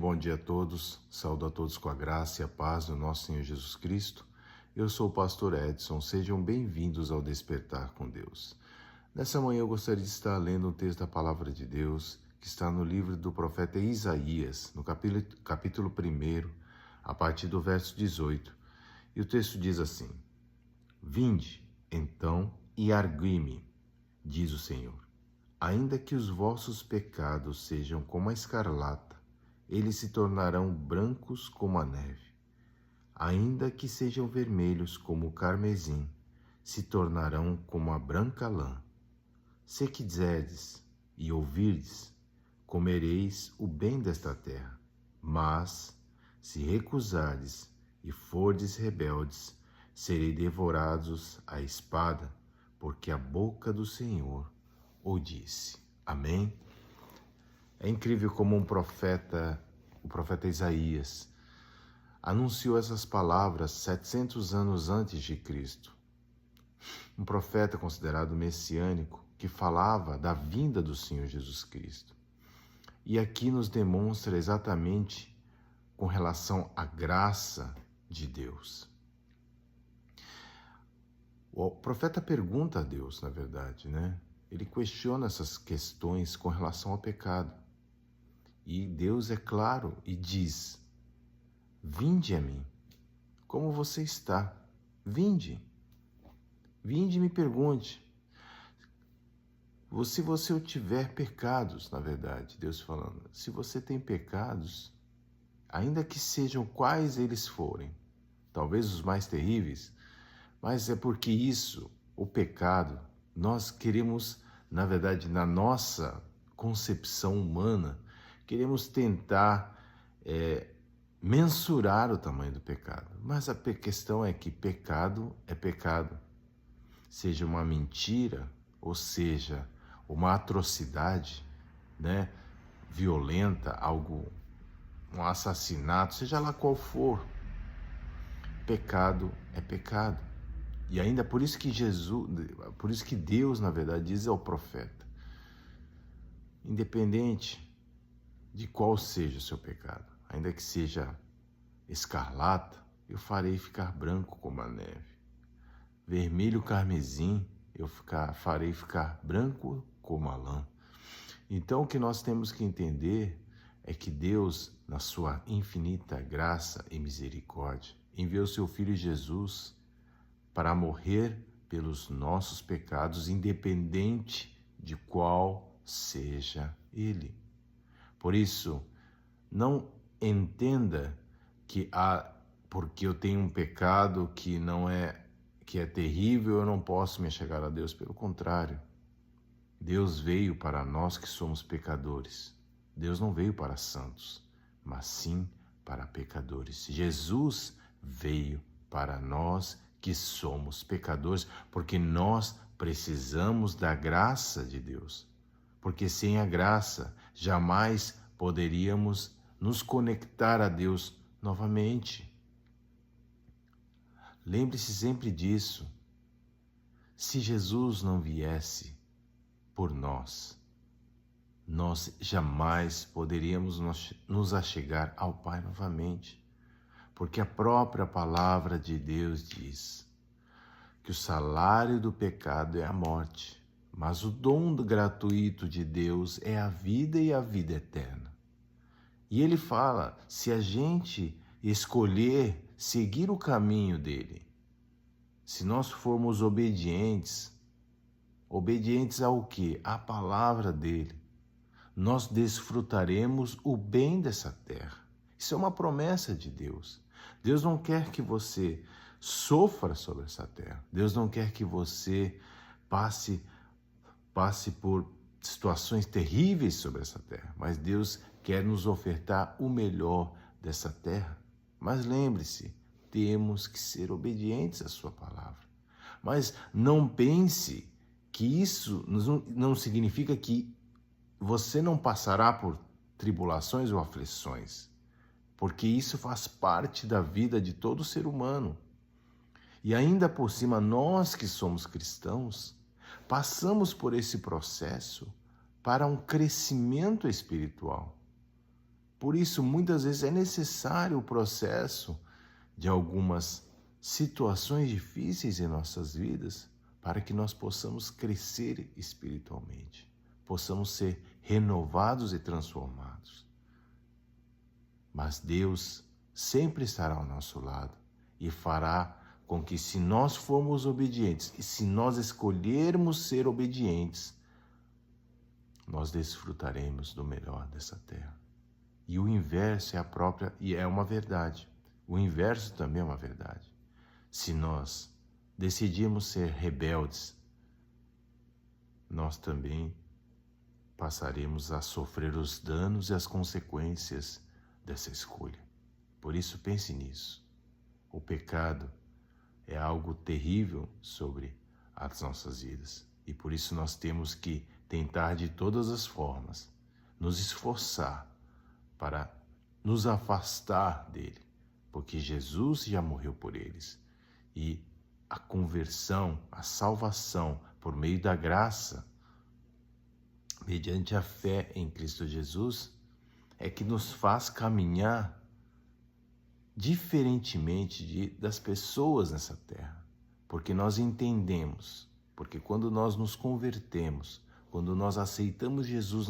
bom dia a todos. Saúdo a todos com a graça e a paz do nosso Senhor Jesus Cristo. Eu sou o pastor Edson, sejam bem-vindos ao Despertar com Deus. Nessa manhã eu gostaria de estar lendo um texto da Palavra de Deus que está no livro do profeta Isaías, no capítulo 1, a partir do verso 18. E o texto diz assim: Vinde, então, e argui-me, diz o Senhor. Ainda que os vossos pecados sejam como a escarlata, eles se tornarão brancos como a neve. Ainda que sejam vermelhos como o carmesim, se tornarão como a branca lã. Se quiserdes e ouvirdes, comereis o bem desta terra. Mas, se recusardes e fordes rebeldes, serei devorados à espada, porque a boca do Senhor o disse. Amém? É incrível como o profeta Isaías, anunciou essas palavras 700 anos antes de Cristo. Um profeta considerado messiânico que falava da vinda do Senhor Jesus Cristo. E aqui nos demonstra exatamente com relação à graça de Deus. O profeta pergunta a Deus, na verdade, né? Ele questiona essas questões com relação ao pecado. E Deus é claro e diz: Vinde a mim, como você está. Vinde. Vinde e me pergunte. Se você tiver pecados, na verdade, Deus falando, se você tem pecados, ainda que sejam quais eles forem, talvez os mais terríveis, mas é porque isso, o pecado, nós queremos, na verdade, na nossa concepção humana, queremos tentar mensurar o tamanho do pecado. Mas a questão é que pecado é pecado. Seja uma mentira, ou seja, uma atrocidade, né, violenta, um assassinato, seja lá qual for, pecado é pecado. E ainda por isso que Deus, na verdade, diz ao profeta, independente de qual seja o seu pecado, ainda que seja escarlata, eu farei ficar branco como a neve. Vermelho carmesim, eu farei ficar branco como a lã. Então o que nós temos que entender é que Deus, na sua infinita graça e misericórdia, enviou seu Filho Jesus para morrer pelos nossos pecados, independente de qual seja ele. Por isso, não entenda que porque eu tenho um pecado que é terrível, eu não posso me chegar a Deus. Pelo contrário, Deus veio para nós que somos pecadores. Deus não veio para santos, mas sim para pecadores. Jesus veio para nós que somos pecadores, porque nós precisamos da graça de Deus. Porque sem a graça, jamais poderíamos nos conectar a Deus novamente. Lembre-se sempre disso. Se Jesus não viesse por nós jamais poderíamos nos achegar ao Pai novamente. Porque a própria palavra de Deus diz que o salário do pecado é a morte, mas o dom gratuito de Deus é a vida e a vida eterna. E ele fala, se a gente escolher seguir o caminho dele, se nós formos obedientes ao quê? À palavra dele, nós desfrutaremos o bem dessa terra. Isso é uma promessa de Deus. Deus não quer que você sofra sobre essa terra. Deus não quer que você passe por situações terríveis sobre essa terra. Mas Deus quer nos ofertar o melhor dessa terra. Mas lembre-se, temos que ser obedientes à sua palavra. Mas não pense que isso não significa que você não passará por tribulações ou aflições, porque isso faz parte da vida de todo ser humano. E ainda por cima, nós que somos cristãos, passamos por esse processo para um crescimento espiritual. Por isso, muitas vezes é necessário o processo de algumas situações difíceis em nossas vidas para que nós possamos crescer espiritualmente, possamos ser renovados e transformados. Mas Deus sempre estará ao nosso lado e fará com que, se nós formos obedientes e se nós escolhermos ser obedientes, nós desfrutaremos do melhor dessa terra. E o inverso é uma verdade. O inverso também é uma verdade. Se nós decidirmos ser rebeldes, nós também passaremos a sofrer os danos e as consequências dessa escolha. Por isso, pense nisso. O pecado é algo terrível sobre as nossas vidas. E por isso nós temos que tentar de todas as formas nos esforçar para nos afastar dele, porque Jesus já morreu por eles. E a conversão, a salvação por meio da graça, mediante a fé em Cristo Jesus, é que nos faz caminhar diferentemente das pessoas nessa terra, porque nós entendemos, porque quando nós nos convertemos, quando nós aceitamos Jesus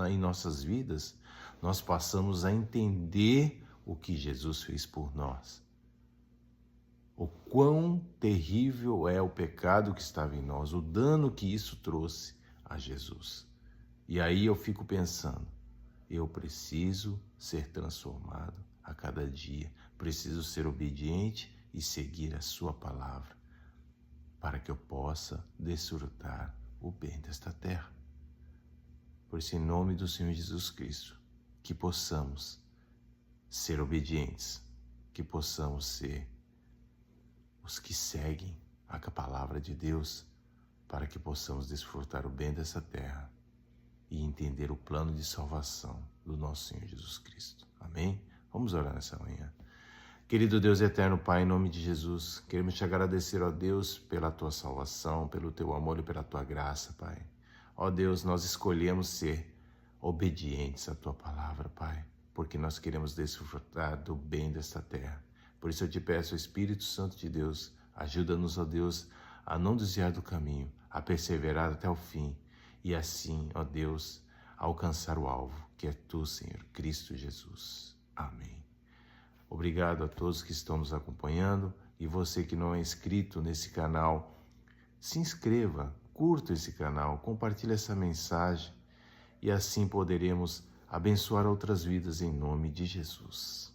em nossas vidas, nós passamos a entender o que Jesus fez por nós. O quão terrível é o pecado que estava em nós, o dano que isso trouxe a Jesus. E aí eu fico pensando, eu preciso ser transformado a cada dia, preciso ser obediente e seguir a sua palavra, para que eu possa desfrutar o bem desta terra. Por isso, em nome do Senhor Jesus Cristo, que possamos ser obedientes, que possamos ser os que seguem a palavra de Deus, para que possamos desfrutar o bem dessa terra e entender o plano de salvação do nosso Senhor Jesus Cristo. Amém? Vamos orar nessa manhã. Querido Deus eterno, Pai, em nome de Jesus, queremos te agradecer, ó Deus, pela tua salvação, pelo teu amor e pela tua graça, Pai. Ó Deus, nós escolhemos ser obedientes à tua palavra, Pai, porque nós queremos desfrutar do bem desta terra. Por isso eu te peço, Espírito Santo de Deus, ajuda-nos, ó Deus, a não desviar do caminho, a perseverar até o fim e assim, ó Deus, alcançar o alvo, que é tu, Senhor, Cristo Jesus. Amém. Obrigado a todos que estão nos acompanhando e você que não é inscrito nesse canal, se inscreva, curta esse canal, compartilhe essa mensagem e assim poderemos abençoar outras vidas em nome de Jesus.